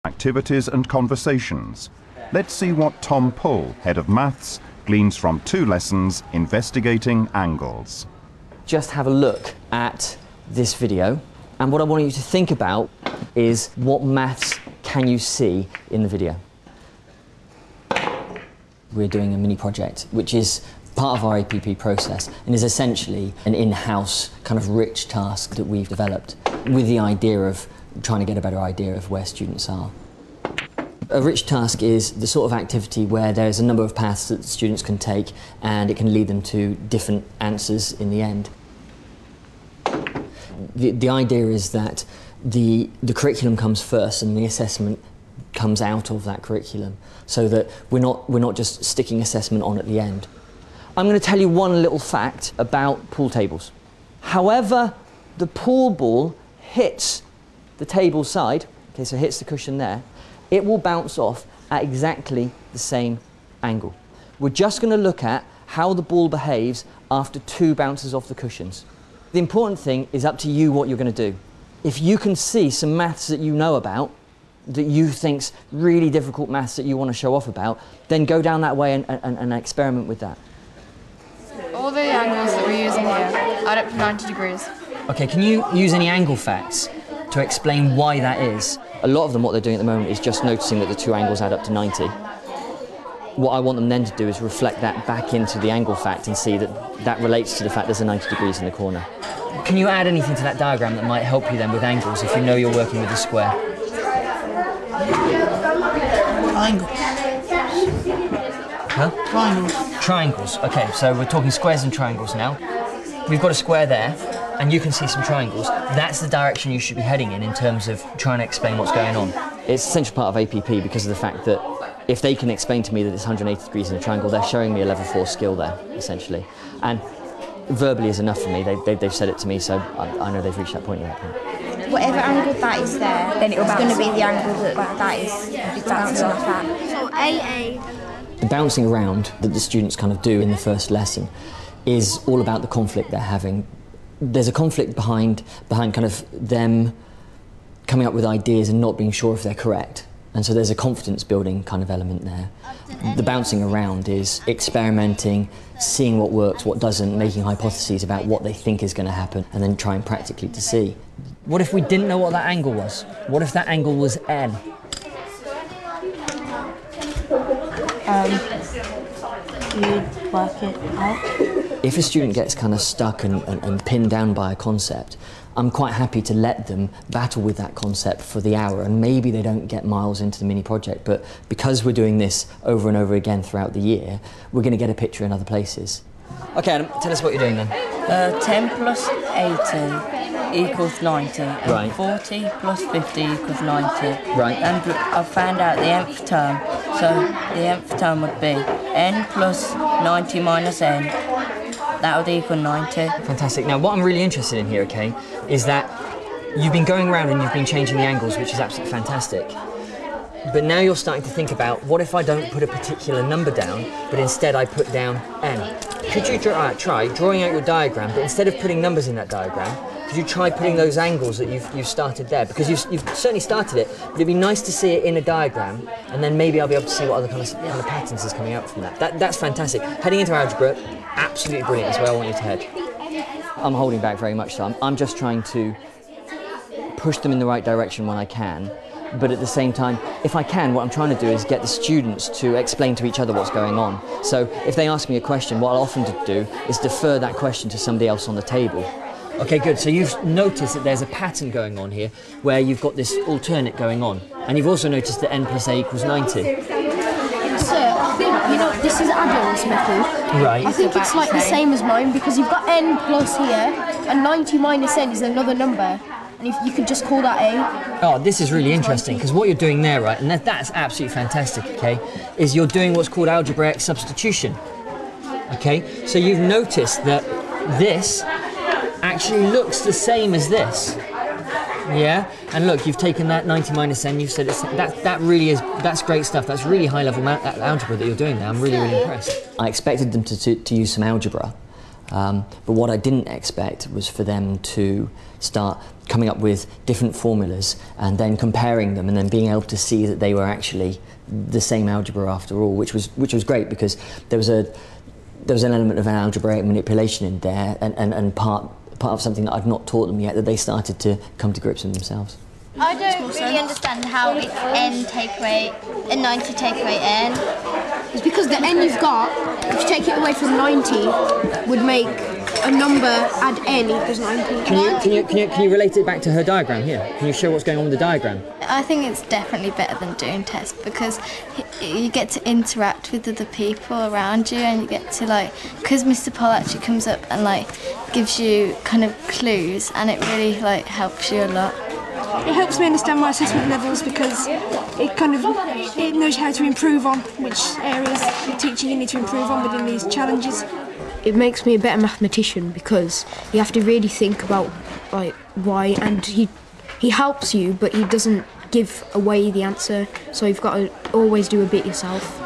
activities and conversations. Let's see what Tom Pull, Head of Maths, gleans from 2 lessons investigating angles. Just have a look at this video, and what I want you to think about is what maths can you see in the video. We're doing a mini project which is part of our APP process and is essentially an in-house kind of rich task that we've developed with the idea of trying to get a better idea of where students are. A rich task is the sort of activity where there's a number of paths that students can take and it can lead them to different answers in the end. The idea is that the curriculum comes first and the assessment comes out of that curriculum, so that we're not just sticking assessment on at the end. I'm going to tell you one little fact about pool tables. However the pool ball hits the table side, okay, so hits the cushion there, it will bounce off at exactly the same angle. We're just going to look at how the ball behaves after 2 bounces off the cushions. The important thing is up to you what you're going to do. If you can see some maths that you know about, that you think's really difficult maths that you want to show off about, then go down that way and experiment with that. All the angles that we're using here add up to 90 degrees. Okay, can you use any angle facts to explain why that is? A lot of them, what they're doing at the moment is just noticing that the 2 angles add up to 90. What I want them then to do is reflect that back into the angle fact and see that that relates to the fact there's a 90 degrees in the corner. Can you add anything to that diagram that might help you then with angles if you know you're working with a square? Triangles. Huh? Triangles. Triangles. Okay, so we're talking squares and triangles now. We've got a square there, and you can see some triangles. That's the direction you should be heading in terms of trying to explain what's going on. It's an essential part of APP because of the fact that if they can explain to me that it's 180 degrees in a triangle, they're showing me a level 4 skill there, essentially. And verbally is enough for me. They've said it to me, so I know they've reached that point at that point. Whatever angle that is there, then it's going to be the angle that is bouncing off that. So AA. The bouncing around that the students kind of do in the first lesson is all about the conflict they're having. There's a conflict behind kind of them coming up with ideas and not being sure if they're correct. And so there's a confidence building kind of element there. The bouncing around is experimenting, seeing what works, what doesn't, making hypotheses about what they think is going to happen, and then trying practically to see. What if we didn't know what that angle was? What if that angle was N? You'd work it out. If a student gets kind of stuck and pinned down by a concept, I'm quite happy to let them battle with that concept for the hour, and maybe they don't get miles into the mini project, but because we're doing this over and over again throughout the year, we're going to get a picture in other places. Okay, Adam, tell us what you're doing then. 10 plus 80 equals 90, and Right. 40 plus 50 equals 90. Right. And I've found out the nth term, so the nth term would be n plus 90 minus n. That would equal 90. Fantastic. Now, what I'm really interested in here, okay, is that you've been going around and you've been changing the angles, which is absolutely fantastic. But now you're starting to think about, what if I don't put a particular number down, but instead I put down n? Could you try drawing out your diagram, but instead of putting numbers in that diagram, could you try putting those angles that you've started there? Because you've certainly started it, but it'd be nice to see it in a diagram, and then maybe I'll be able to see what other kind of patterns is coming out from that. That's fantastic. Heading into algebra, absolutely brilliant. That's where I want you to head. I'm holding back very much, so I'm just trying to push them in the right direction when I can. But at the same time, if I can, what I'm trying to do is get the students to explain to each other what's going on. So if they ask me a question, what I'll often do is defer that question to somebody else on the table. Okay, good. So you've noticed that there's a pattern going on here where you've got this alternate going on. And you've also noticed that n plus a equals 90. Sir, I think, this is Adam's method. Right. I think it's like the same as mine because you've got n plus here and 90 minus n is another number. And if you could just call that A. Oh, this is really interesting because what you're doing there, right, and that's absolutely fantastic, okay, is you're doing what's called algebraic substitution. Okay, so you've noticed that this actually looks the same as this. Yeah, and look, you've taken that 90 minus n, you've said that's great stuff. That's really high level algebra that you're doing there. I'm really, really impressed. I expected them to use some algebra, but what I didn't expect was for them to start coming up with different formulas and then comparing them and then being able to see that they were actually the same algebra after all, which was great, because there was an element of an algebraic manipulation in there, and part of something that I've not taught them yet, that they started to come to grips with themselves. I don't really understand how it's n take away, 90 take away n. It's because the n you've got, if you take it away from 90, would make a number add n equals 90. Can you relate it back to her diagram here? Can you show what's going on with the diagram? I think it's definitely better than doing tests, because you get to interact with other people around you, and you get to, like, because Mr. Paul actually comes up and, like, gives you kind of clues, and it really, like, helps you a lot. It helps me understand my assessment levels, because it knows how to improve on which areas of teaching you need to improve on within these challenges. It makes me a better mathematician, because you have to really think about, like, why, and he helps you, but he doesn't give away the answer, so you've got to always do a bit yourself.